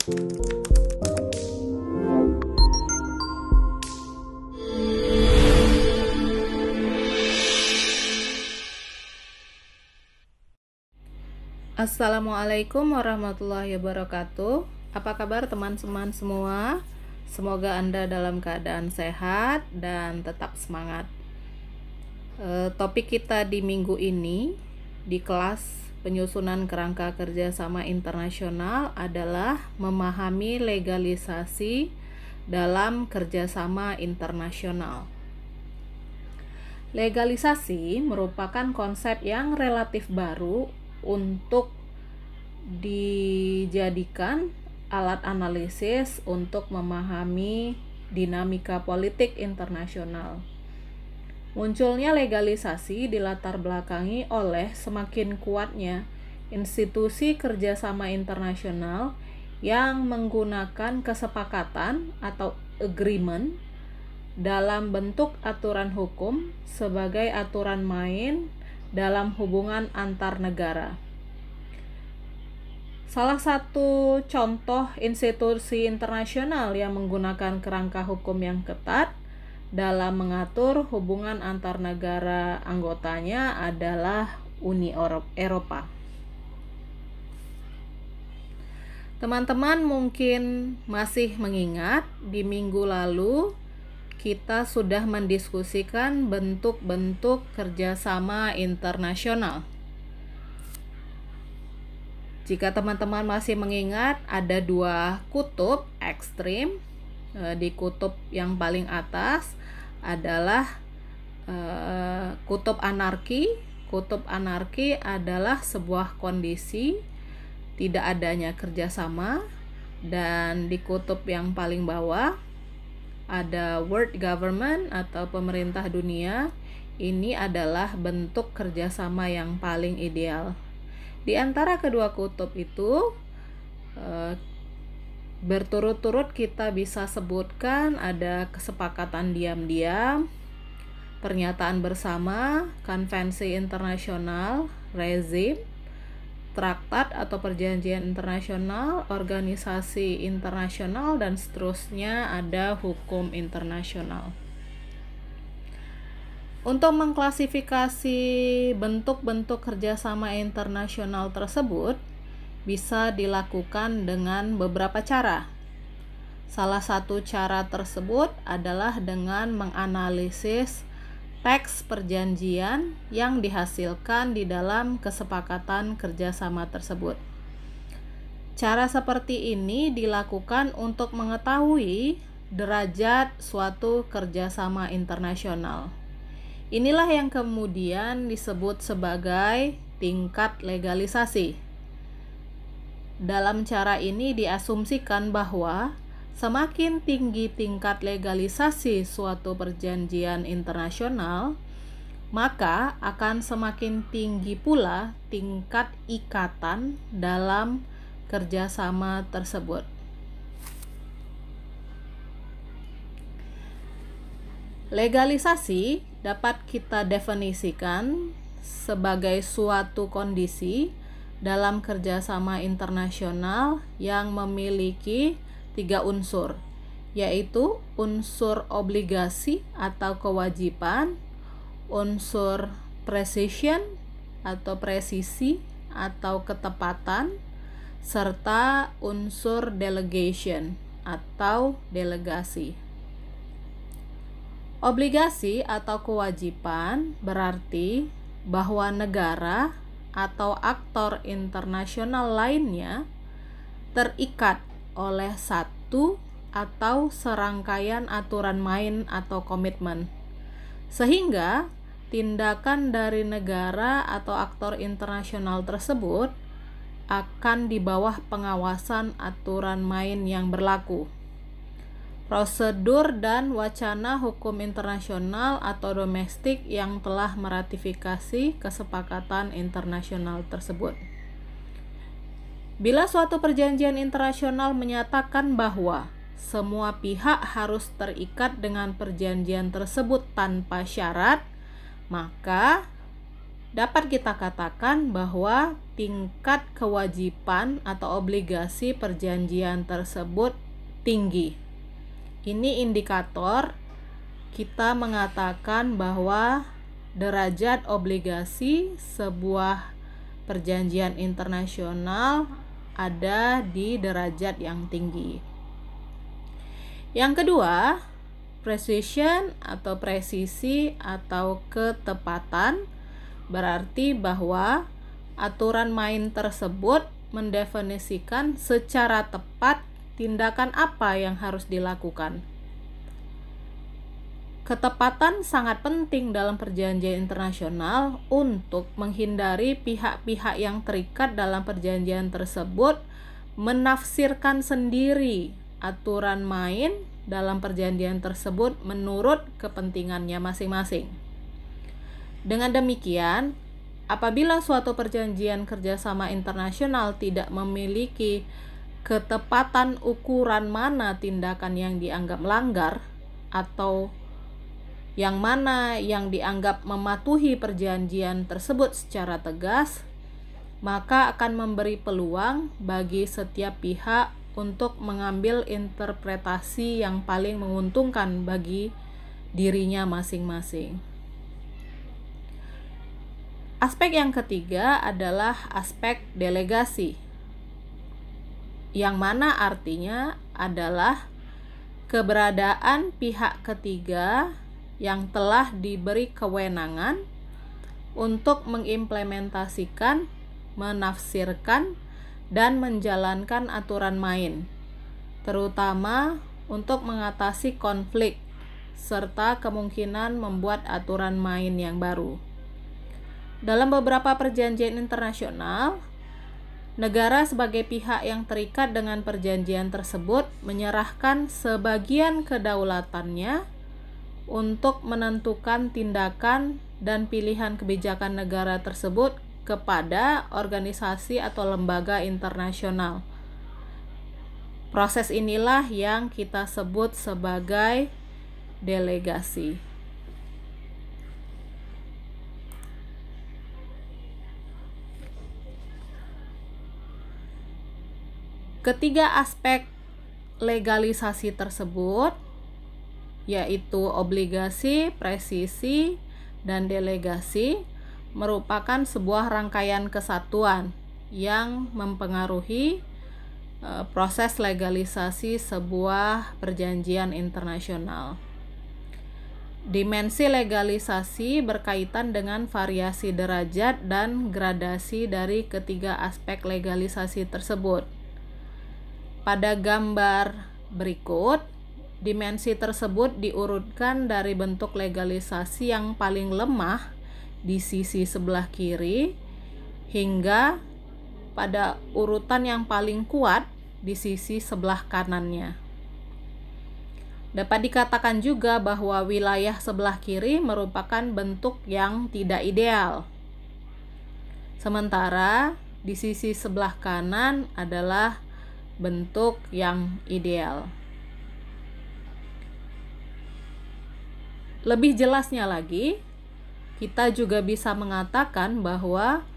Assalamualaikum warahmatullahi wabarakatuh. Apa kabar teman-teman semua? Semoga Anda dalam keadaan sehat dan tetap semangat. Topik kita di minggu ini di kelas penyusunan kerangka kerjasama internasional adalah memahami legalisasi dalam kerjasama internasional. Legalisasi merupakan konsep yang relatif baru untuk dijadikan alat analisis untuk memahami dinamika politik internasional. Munculnya legalisasi dilatar belakangi oleh semakin kuatnya institusi kerjasama internasional yang menggunakan kesepakatan atau agreement dalam bentuk aturan hukum sebagai aturan main dalam hubungan antar negara. Salah satu contoh institusi internasional yang menggunakan kerangka hukum yang ketat dalam mengatur hubungan antar negara anggotanya adalah Uni Eropa. Teman-teman mungkin masih mengingat di minggu lalu kita sudah mendiskusikan bentuk-bentuk kerjasama internasional. Jika teman-teman masih mengingat, ada dua kutub ekstrim. Di kutub yang paling atas adalah kutub anarki. Kutub anarki adalah sebuah kondisi tidak adanya kerjasama, dan di kutub yang paling bawah ada world government atau pemerintah dunia. Ini adalah bentuk kerjasama yang paling ideal. Di antara kedua kutub itu berturut-turut kita bisa sebutkan ada kesepakatan diam-diam, pernyataan bersama, konvensi internasional, rezim, traktat atau perjanjian internasional, organisasi internasional, dan seterusnya ada hukum internasional. Untuk mengklasifikasi bentuk-bentuk kerjasama internasional tersebut bisa dilakukan dengan beberapa cara. Salah satu cara tersebut adalah dengan menganalisis teks perjanjian yang dihasilkan di dalam kesepakatan kerjasama tersebut. Cara seperti ini dilakukan untuk mengetahui derajat suatu kerjasama internasional. Inilah yang kemudian disebut sebagai tingkat legalisasi. Dalam cara ini diasumsikan bahwa semakin tinggi tingkat legalisasi suatu perjanjian internasional, maka akan semakin tinggi pula tingkat ikatan dalam kerjasama tersebut. Legalisasi dapat kita definisikan sebagai suatu kondisi dalam kerjasama internasional yang memiliki 3 unsur, yaitu unsur obligasi atau kewajiban, unsur precision atau presisi atau ketepatan, serta unsur delegation atau delegasi. Obligasi atau kewajiban berarti bahwa negara atau aktor internasional lainnya terikat oleh satu atau serangkaian aturan main atau komitmen, sehingga tindakan dari negara atau aktor internasional tersebut akan di bawah pengawasan aturan main yang berlaku. Prosedur dan wacana hukum internasional atau domestik yang telah meratifikasi kesepakatan internasional tersebut. Bila suatu perjanjian internasional menyatakan bahwa semua pihak harus terikat dengan perjanjian tersebut tanpa syarat, maka dapat kita katakan bahwa tingkat kewajiban atau obligasi perjanjian tersebut tinggi. Ini indikator kita mengatakan bahwa derajat obligasi sebuah perjanjian internasional ada di derajat yang tinggi. Yang kedua, precision atau presisi atau ketepatan berarti bahwa aturan main tersebut mendefinisikan secara tepat tindakan apa yang harus dilakukan. Ketepatan sangat penting dalam perjanjian internasional untuk menghindari pihak-pihak yang terikat dalam perjanjian tersebut menafsirkan sendiri aturan main dalam perjanjian tersebut menurut kepentingannya masing-masing. Dengan demikian, apabila suatu perjanjian kerjasama internasional tidak memiliki ketepatan ukuran mana tindakan yang dianggap melanggar atau yang mana yang dianggap mematuhi perjanjian tersebut secara tegas, maka akan memberi peluang bagi setiap pihak untuk mengambil interpretasi yang paling menguntungkan bagi dirinya masing-masing. Aspek yang ketiga adalah aspek delegasi, yang mana artinya adalah keberadaan pihak ketiga yang telah diberi kewenangan untuk mengimplementasikan, menafsirkan, dan menjalankan aturan main, terutama untuk mengatasi konflik serta kemungkinan membuat aturan main yang baru. Dalam beberapa perjanjian internasional, negara sebagai pihak yang terikat dengan perjanjian tersebut menyerahkan sebagian kedaulatannya untuk menentukan tindakan dan pilihan kebijakan negara tersebut kepada organisasi atau lembaga internasional. Proses inilah yang kita sebut sebagai delegasi. Ketiga aspek legalisasi tersebut yaitu obligasi, presisi, dan delegasi merupakan sebuah rangkaian kesatuan yang mempengaruhi proses legalisasi sebuah perjanjian internasional. Dimensi legalisasi berkaitan dengan variasi derajat dan gradasi dari ketiga aspek legalisasi tersebut. Pada gambar berikut, dimensi tersebut diurutkan dari bentuk legalisasi yang paling lemah di sisi sebelah kiri hingga pada urutan yang paling kuat di sisi sebelah kanannya. Dapat dikatakan juga bahwa wilayah sebelah kiri merupakan bentuk yang tidak ideal, sementara di sisi sebelah kanan adalah bentuk yang ideal. Lebih jelasnya lagi, kita juga bisa mengatakan bahwa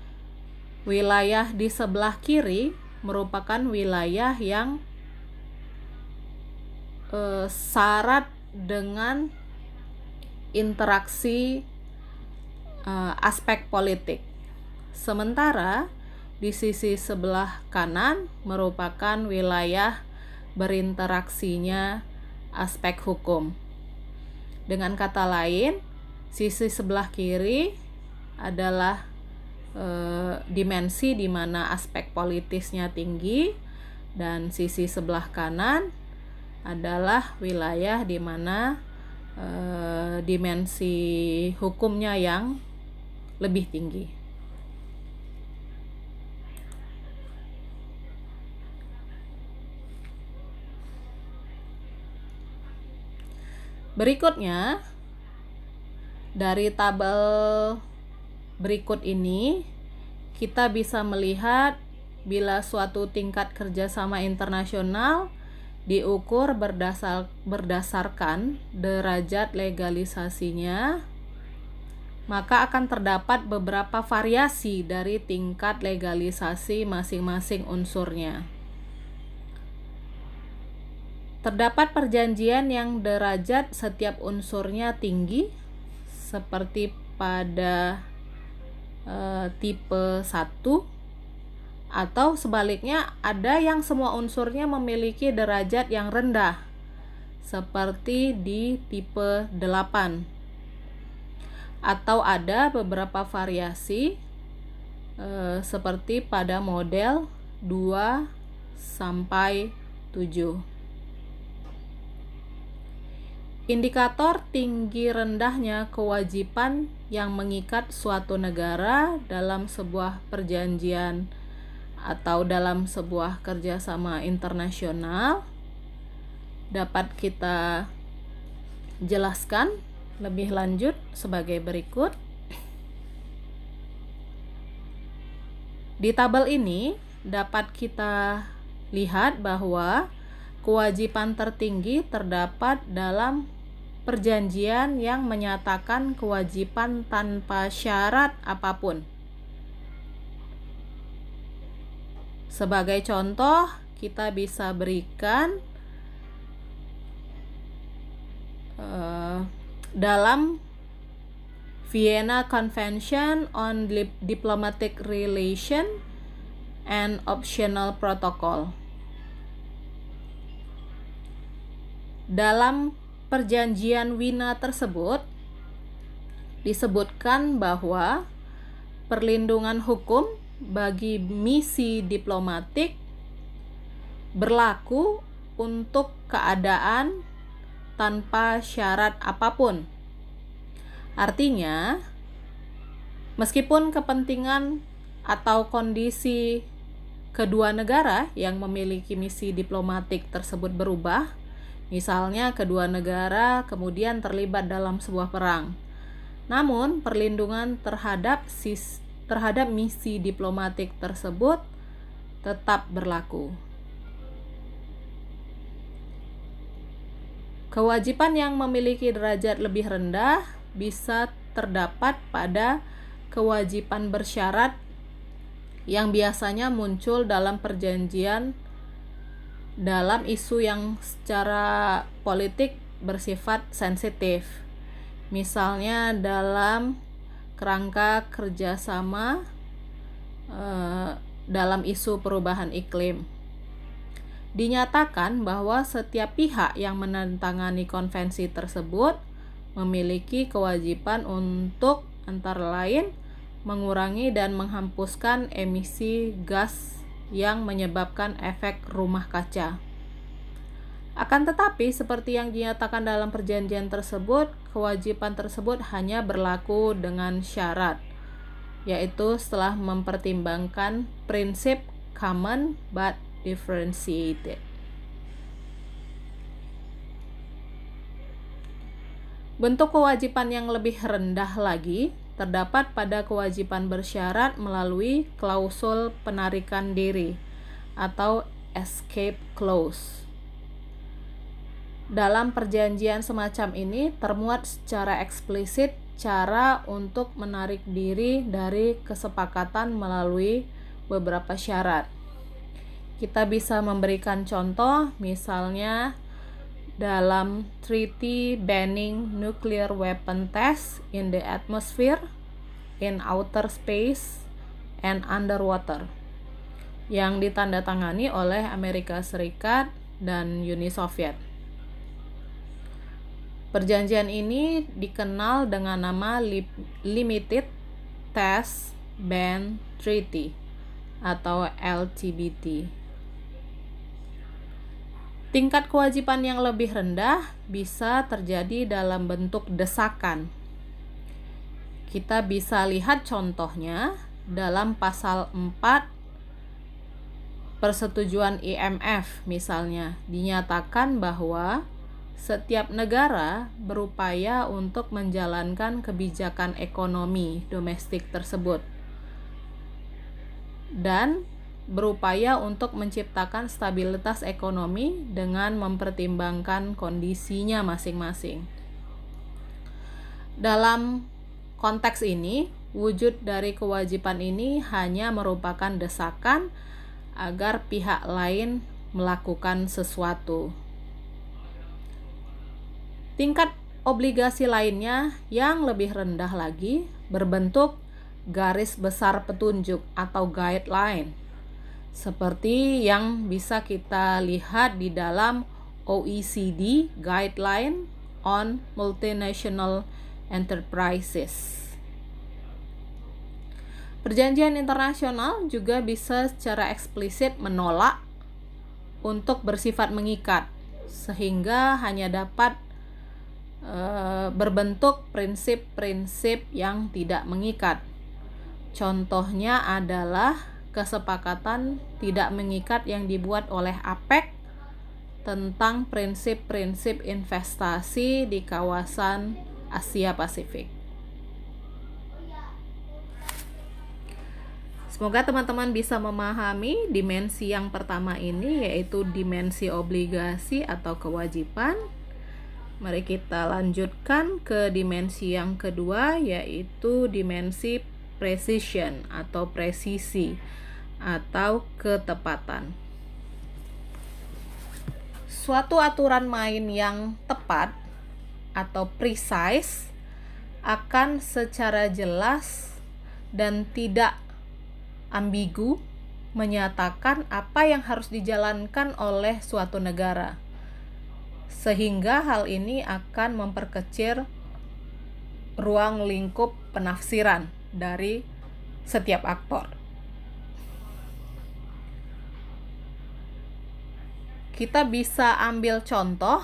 wilayah di sebelah kiri merupakan wilayah yang syarat dengan interaksi aspek politik. Sementara di sisi sebelah kanan merupakan wilayah berinteraksinya aspek hukum. Dengan kata lain, sisi sebelah kiri adalah dimensi di mana aspek politisnya tinggi, dan sisi sebelah kanan adalah wilayah di mana dimensi hukumnya yang lebih tinggi. Berikutnya, dari tabel berikut ini kita bisa melihat bila suatu tingkat kerjasama internasional diukur berdasarkan derajat legalisasinya, maka akan terdapat beberapa variasi dari tingkat legalisasi masing-masing unsurnya. Terdapat perjanjian yang derajat setiap unsurnya tinggi, seperti pada tipe 1, atau sebaliknya ada yang semua unsurnya memiliki derajat yang rendah, seperti di tipe 8. Atau ada beberapa variasi seperti pada model 2 sampai 7. Indikator tinggi rendahnya kewajiban yang mengikat suatu negara dalam sebuah perjanjian atau dalam sebuah kerjasama internasional dapat kita jelaskan lebih lanjut sebagai berikut. Di tabel ini dapat kita lihat bahwa kewajiban tertinggi terdapat dalam perjanjian yang menyatakan kewajiban tanpa syarat apapun. Sebagai contoh, kita bisa berikan dalam Vienna Convention on Diplomatic Relation and Optional Protocol. Dalam perjanjian Wina tersebut disebutkan bahwa perlindungan hukum bagi misi diplomatik berlaku untuk keadaan tanpa syarat apapun. Artinya, meskipun kepentingan atau kondisi kedua negara yang memiliki misi diplomatik tersebut berubah, misalnya kedua negara kemudian terlibat dalam sebuah perang, namun perlindungan terhadap misi diplomatik tersebut tetap berlaku. Kewajiban yang memiliki derajat lebih rendah bisa terdapat pada kewajiban bersyarat yang biasanya muncul dalam perjanjian dalam isu yang secara politik bersifat sensitif, misalnya dalam kerangka kerjasama dalam isu perubahan iklim. Dinyatakan bahwa setiap pihak yang menandatangani konvensi tersebut memiliki kewajiban untuk antara lain mengurangi dan menghapuskan emisi gas yang menyebabkan efek rumah kaca. Akan tetapi, seperti yang dinyatakan dalam perjanjian tersebut, kewajiban tersebut hanya berlaku dengan syarat, yaitu setelah mempertimbangkan prinsip common but differentiated. Bentuk kewajiban yang lebih rendah lagi terdapat pada kewajiban bersyarat melalui klausul penarikan diri atau escape clause. Dalam perjanjian semacam ini termuat secara eksplisit cara untuk menarik diri dari kesepakatan melalui beberapa syarat. Kita bisa memberikan contoh, misalnya dalam Treaty Banning Nuclear Weapon Tests in the Atmosphere, in Outer Space, and Underwater yang ditandatangani oleh Amerika Serikat dan Uni Soviet. Perjanjian ini dikenal dengan nama Limited Test Ban Treaty atau LTBT. Tingkat kewajiban yang lebih rendah bisa terjadi dalam bentuk desakan. Kita bisa lihat contohnya dalam pasal 4 persetujuan IMF misalnya, dinyatakan bahwa setiap negara berupaya untuk menjalankan kebijakan ekonomi domestik tersebut dan berupaya untuk menciptakan stabilitas ekonomi dengan mempertimbangkan kondisinya masing-masing. Dalam konteks ini, wujud dari kewajiban ini hanya merupakan desakan agar pihak lain melakukan sesuatu. Tingkat obligasi lainnya yang lebih rendah lagi berbentuk garis besar petunjuk atau guideline, seperti yang bisa kita lihat di dalam OECD Guideline on Multinational Enterprises. Perjanjian internasional juga bisa secara eksplisit menolak untuk bersifat mengikat, sehingga hanya dapat berbentuk prinsip-prinsip yang tidak mengikat. Contohnya adalah kesepakatan tidak mengikat yang dibuat oleh APEC tentang prinsip-prinsip investasi di kawasan Asia Pasifik. Semoga teman-teman bisa memahami dimensi yang pertama ini, yaitu dimensi obligasi atau kewajiban. Mari kita lanjutkan ke dimensi yang kedua, yaitu dimensi precision atau presisi atau ketepatan. Suatu aturan main yang tepat atau precise akan secara jelas dan tidak ambigu menyatakan apa yang harus dijalankan oleh suatu negara, sehingga hal ini akan memperkecil ruang lingkup penafsiran dari setiap aktor. Kita bisa ambil contoh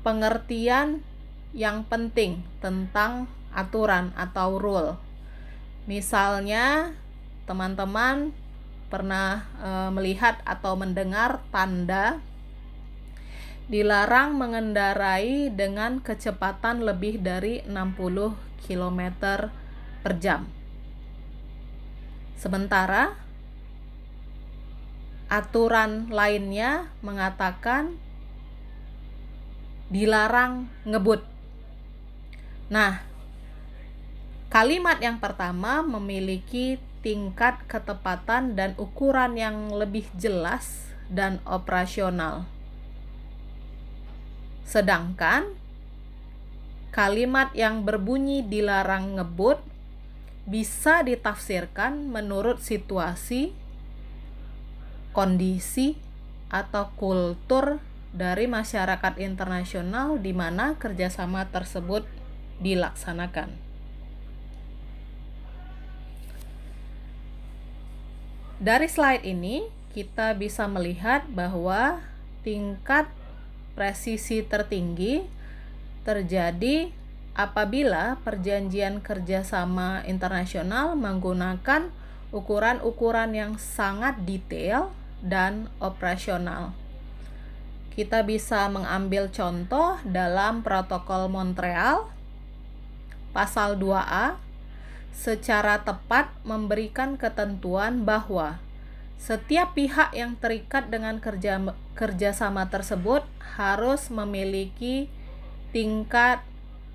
pengertian yang penting tentang aturan atau rule. Misalnya, teman-teman pernah melihat atau mendengar tanda dilarang mengendarai dengan kecepatan lebih dari 60 km per jam. Sementara aturan lainnya mengatakan dilarang ngebut. Nah, kalimat yang pertama memiliki tingkat ketepatan dan ukuran yang lebih jelas dan operasional. Sedangkan kalimat yang berbunyi dilarang ngebut bisa ditafsirkan menurut situasi, kondisi, atau kultur dari masyarakat internasional di mana kerjasama tersebut dilaksanakan. Dari slide ini kita bisa melihat bahwa tingkat presisi tertinggi terjadi apabila perjanjian kerjasama internasional menggunakan ukuran-ukuran yang sangat detail dan operasional. Kita bisa mengambil contoh dalam Protokol Montreal, Pasal 2A, secara tepat memberikan ketentuan bahwa setiap pihak yang terikat dengan kerjasama tersebut harus memiliki tingkat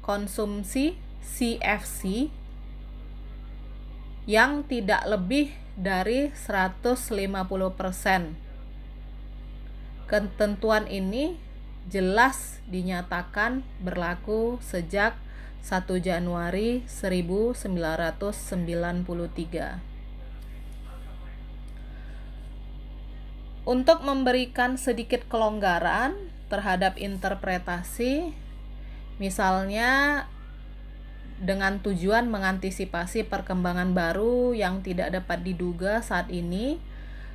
konsumsi CFC yang tidak lebih dari 150%. Ketentuan ini jelas dinyatakan berlaku sejak 1 Januari 1993. Untuk memberikan sedikit kelonggaran terhadap interpretasi, misalnya dengan tujuan mengantisipasi perkembangan baru yang tidak dapat diduga saat ini,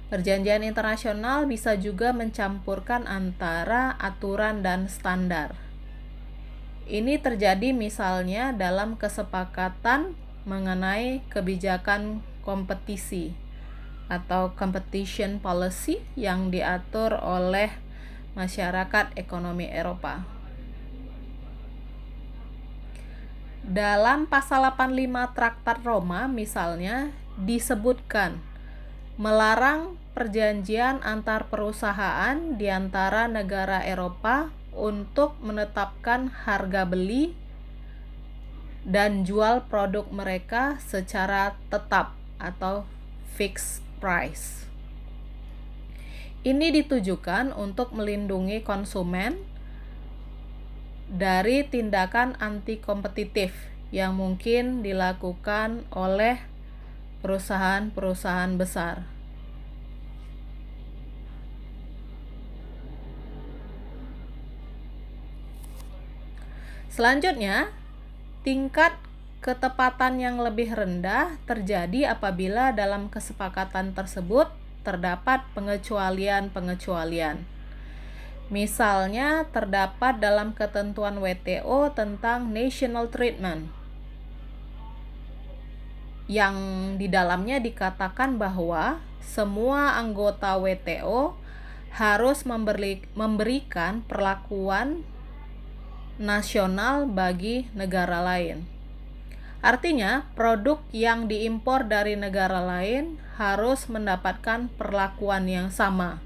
perjanjian internasional bisa juga mencampurkan antara aturan dan standar. Ini terjadi misalnya dalam kesepakatan mengenai kebijakan kompetisi atau competition policy yang diatur oleh masyarakat ekonomi Eropa. Dalam pasal 85 Traktat Roma misalnya disebutkan melarang perjanjian antar perusahaan di antara negara Eropa untuk menetapkan harga beli dan jual produk mereka secara tetap atau fixed price. Ini ditujukan untuk melindungi konsumen dari tindakan anti kompetitif yang mungkin dilakukan oleh perusahaan-perusahaan besar. Selanjutnya, tingkat ketepatan yang lebih rendah terjadi apabila dalam kesepakatan tersebut terdapat pengecualian-pengecualian. Misalnya, terdapat dalam ketentuan WTO tentang national treatment, yang di dalamnya dikatakan bahwa semua anggota WTO harus memberikan perlakuan nasional bagi negara lain. Artinya, produk yang diimpor dari negara lain harus mendapatkan perlakuan yang sama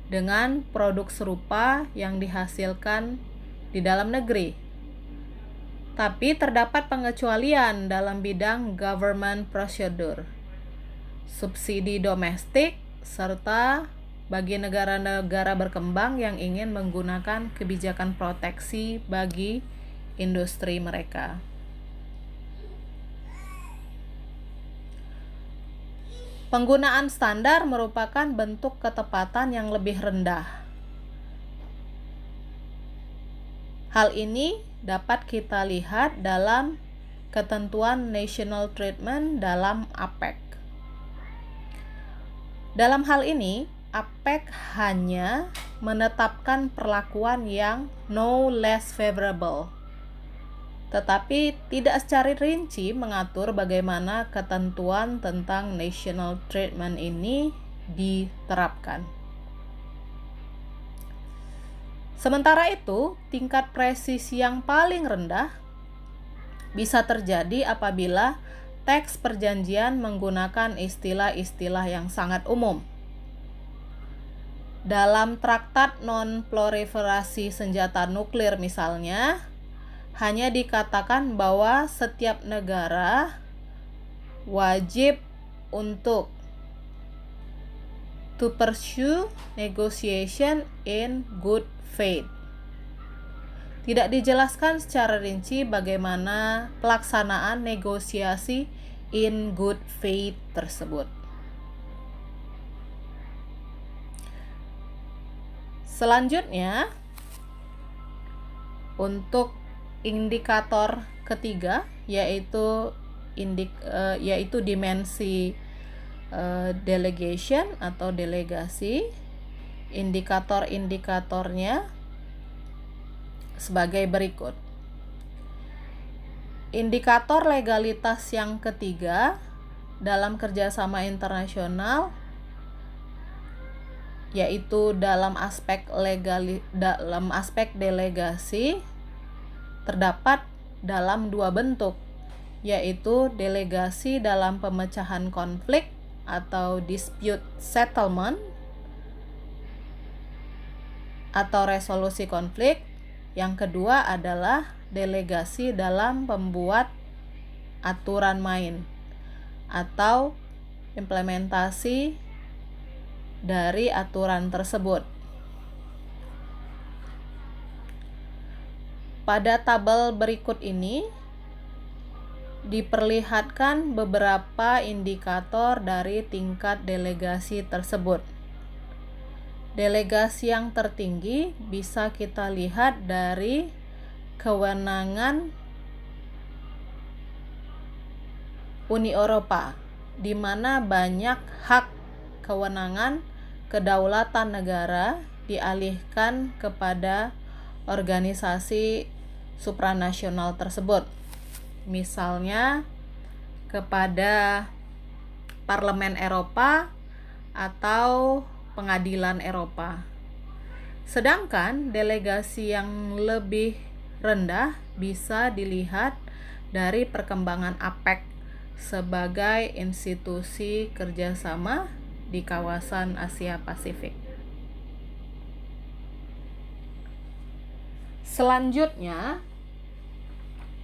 dengan produk serupa yang dihasilkan di dalam negeri. Tapi terdapat pengecualian dalam bidang government procedure, subsidi domestik, serta bagi negara-negara berkembang yang ingin menggunakan kebijakan proteksi bagi industri mereka. Penggunaan standar merupakan bentuk ketepatan yang lebih rendah. Hal ini dapat kita lihat dalam ketentuan national treatment dalam APEC. Dalam hal ini, APEC hanya menetapkan perlakuan yang no less favorable, tetapi tidak secara rinci mengatur bagaimana ketentuan tentang national treatment ini diterapkan. Sementara itu, tingkat presisi yang paling rendah bisa terjadi apabila teks perjanjian menggunakan istilah-istilah yang sangat umum. Dalam traktat non-proliferasi senjata nuklir misalnya, hanya dikatakan bahwa setiap negara wajib untuk to pursue negotiation in good faith. Tidak dijelaskan secara rinci bagaimana pelaksanaan negosiasi in good faith tersebut. Selanjutnya, untuk indikator ketiga yaitu dimensi delegation atau delegasi. Indikator-indikatornya sebagai berikut. Indikator legalitas yang ketiga dalam kerjasama internasional yaitu dalam aspek delegasi terdapat dalam dua bentuk, yaitu delegasi dalam pemecahan konflik atau dispute settlement atau resolusi konflik. Yang kedua adalah delegasi dalam pembuat aturan main atau implementasi dari aturan tersebut. Pada tabel berikut ini diperlihatkan beberapa indikator dari tingkat delegasi tersebut. Delegasi yang tertinggi bisa kita lihat dari kewenangan Uni Eropa, di mana banyak hak kewenangan kedaulatan negara dialihkan kepada organisasi supranasional tersebut. Misalnya kepada Parlemen Eropa atau Pengadilan Eropa. Sedangkan delegasi yang lebih rendah bisa dilihat dari perkembangan APEC sebagai institusi kerjasama di kawasan Asia Pasifik. Selanjutnya,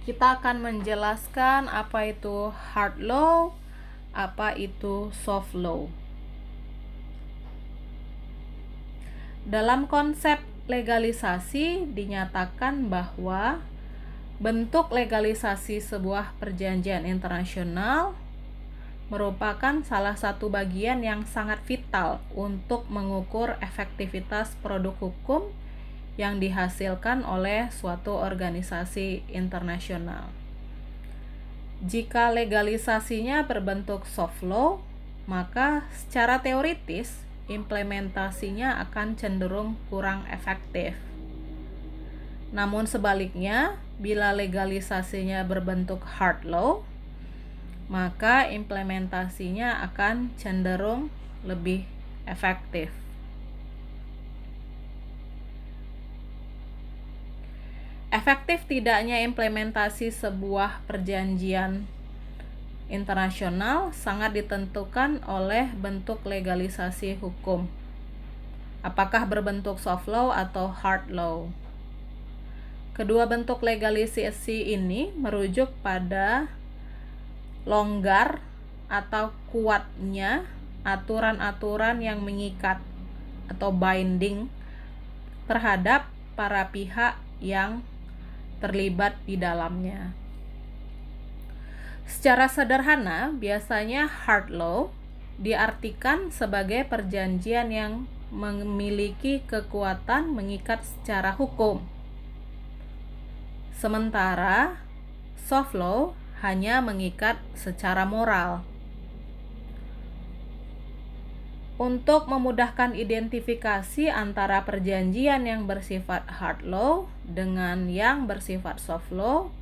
kita akan menjelaskan apa itu hard law, apa itu soft law. Dalam konsep legalisasi dinyatakan bahwa bentuk legalisasi sebuah perjanjian internasional merupakan salah satu bagian yang sangat vital untuk mengukur efektivitas produk hukum yang dihasilkan oleh suatu organisasi internasional. Jika legalisasinya berbentuk soft law, maka secara teoritis implementasinya akan cenderung kurang efektif. Namun sebaliknya, bila legalisasinya berbentuk hard law, maka implementasinya akan cenderung lebih efektif. Efektif tidaknya implementasi sebuah perjanjian internasional sangat ditentukan oleh bentuk legalisasi hukum. Apakah berbentuk soft law atau hard law? Kedua bentuk legalisasi ini merujuk pada longgar atau kuatnya aturan-aturan yang mengikat atau binding terhadap para pihak yang terlibat di dalamnya. Secara sederhana, biasanya hard law diartikan sebagai perjanjian yang memiliki kekuatan mengikat secara hukum. Sementara soft law hanya mengikat secara moral. Untuk memudahkan identifikasi antara perjanjian yang bersifat hard law dengan yang bersifat soft law,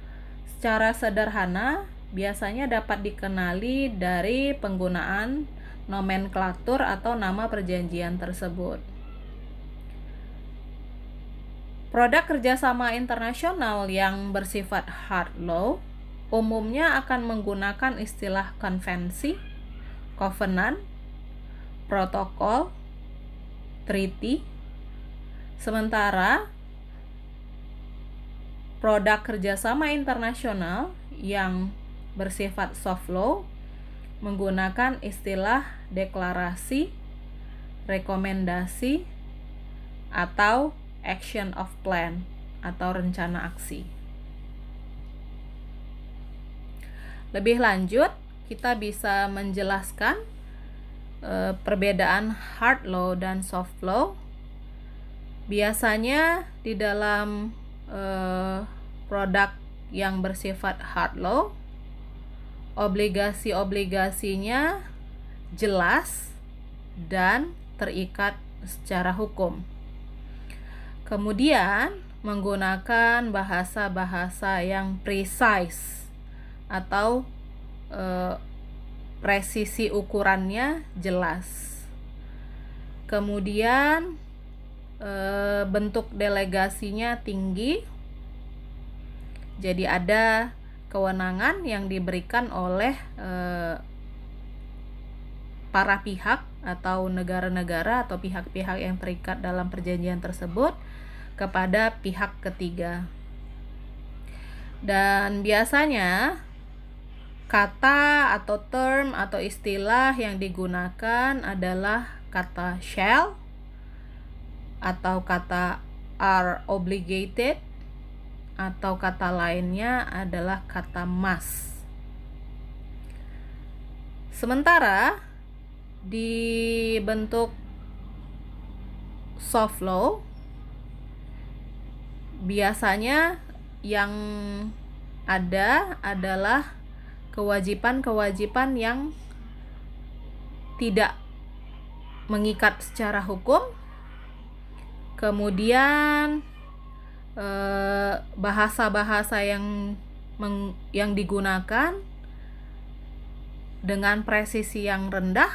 secara sederhana biasanya dapat dikenali dari penggunaan nomenklatur atau nama perjanjian tersebut. Produk kerjasama internasional yang bersifat hard law umumnya akan menggunakan istilah konvensi, covenant, protokol, treaty. Sementara produk kerjasama internasional yang bersifat soft law menggunakan istilah deklarasi, rekomendasi, atau action of plan atau rencana aksi. Lebih lanjut, kita bisa menjelaskan perbedaan hard law dan soft law. Biasanya di dalam produk yang bersifat hard law, obligasi-obligasinya jelas dan terikat secara hukum. Kemudian menggunakan bahasa-bahasa yang precise atau presisi ukurannya jelas. Kemudian bentuk delegasinya tinggi. Jadi ada kewenangan yang diberikan oleh para pihak atau negara-negara atau pihak-pihak yang terikat dalam perjanjian tersebut kepada pihak ketiga. Dan biasanya kata atau term atau istilah yang digunakan adalah kata shall atau kata are obligated, atau kata lainnya adalah kata must. Sementara di bentuk soft law biasanya yang ada adalah kewajiban-kewajiban yang tidak mengikat secara hukum. Kemudian bahasa-bahasa yang digunakan dengan presisi yang rendah,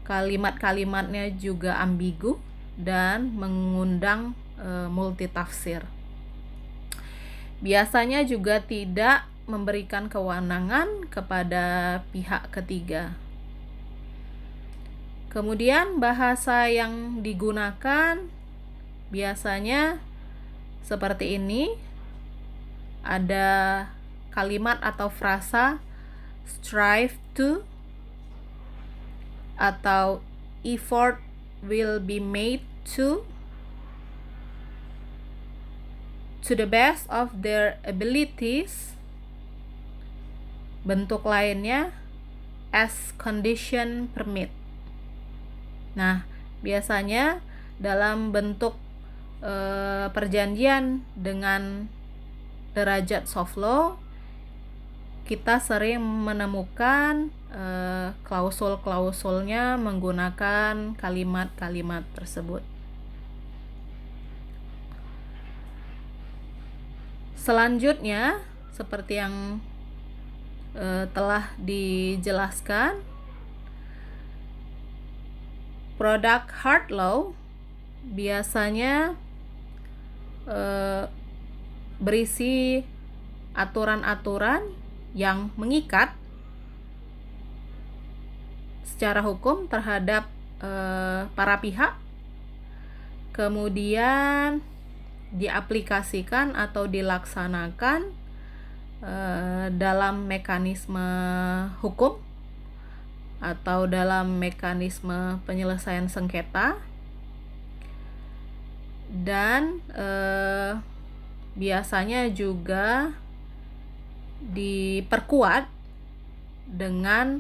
kalimat-kalimatnya juga ambigu dan mengundang multitafsir. Biasanya juga tidak memberikan kewenangan kepada pihak ketiga. Kemudian bahasa yang digunakan biasanya seperti ini. ada kalimat atau frasa strive to atau effort will be made to the best of their abilities. Bentuk lainnya as condition permit. Nah, biasanya dalam bentuk perjanjian dengan derajat soft law, kita sering menemukan klausul-klausulnya menggunakan kalimat-kalimat tersebut. Selanjutnya, seperti yang telah dijelaskan, produk hard law biasanya berisi aturan-aturan yang mengikat secara hukum terhadap para pihak, kemudian diaplikasikan atau dilaksanakan dalam mekanisme hukum atau dalam mekanisme penyelesaian sengketa, dan biasanya juga diperkuat dengan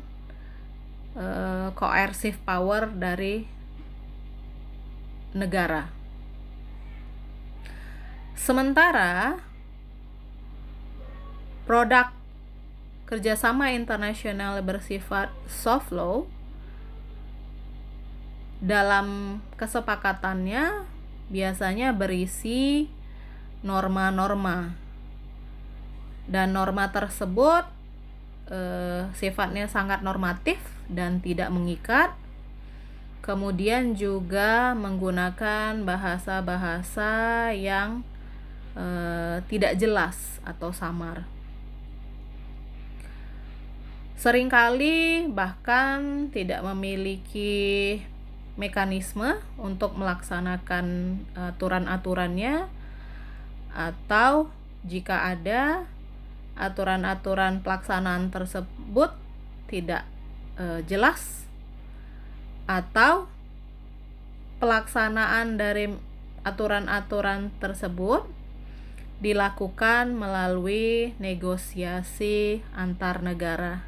coercive power dari negara. Sementara produk kerjasama internasional bersifat soft law dalam kesepakatannya biasanya berisi norma-norma, dan norma tersebut sifatnya sangat normatif dan tidak mengikat. Kemudian juga menggunakan bahasa-bahasa yang tidak jelas atau samar. Seringkali bahkan tidak memiliki mekanisme untuk melaksanakan aturan-aturannya, atau jika ada, aturan-aturan pelaksanaan tersebut tidak jelas, atau pelaksanaan dari aturan-aturan tersebut dilakukan melalui negosiasi antar negara.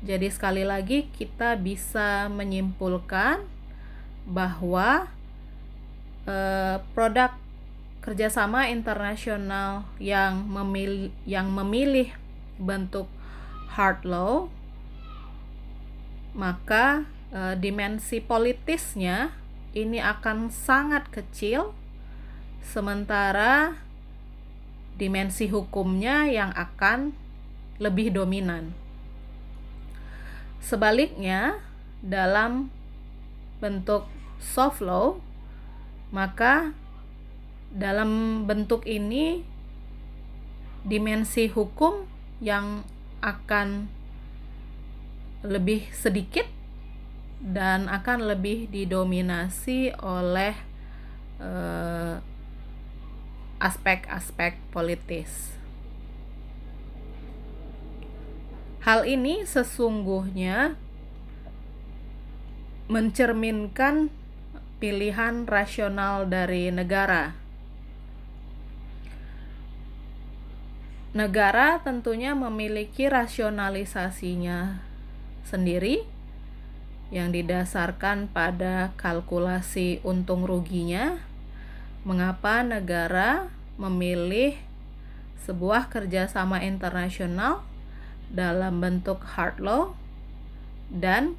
Jadi sekali lagi kita bisa menyimpulkan bahwa produk kerjasama internasional yang memilih bentuk hard law, maka dimensi politisnya ini akan sangat kecil, sementara dimensi hukumnya yang akan lebih dominan. Sebaliknya, dalam bentuk soft law, maka dalam bentuk ini dimensi hukum yang akan lebih sedikit dan akan lebih didominasi oleh aspek-aspek politis. Hal ini sesungguhnya mencerminkan pilihan rasional dari negara. Negara tentunya memiliki rasionalisasinya sendiri yang didasarkan pada kalkulasi untung ruginya. Mengapa negara memilih sebuah kerjasama internasional dalam bentuk hard law, dan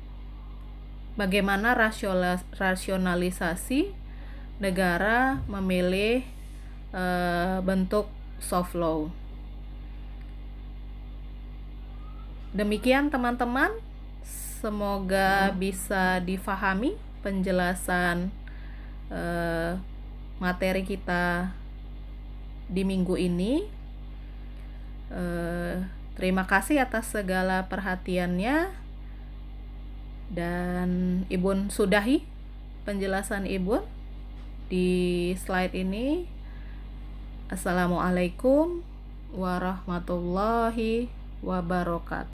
bagaimana rasionalisasi negara memilih bentuk soft law. Demikian teman-teman, semoga bisa difahami penjelasan materi kita di minggu ini. Terima kasih atas segala perhatiannya, dan Ibun sudahi penjelasan Ibun di slide ini. Assalamualaikum warahmatullahi wabarakatuh.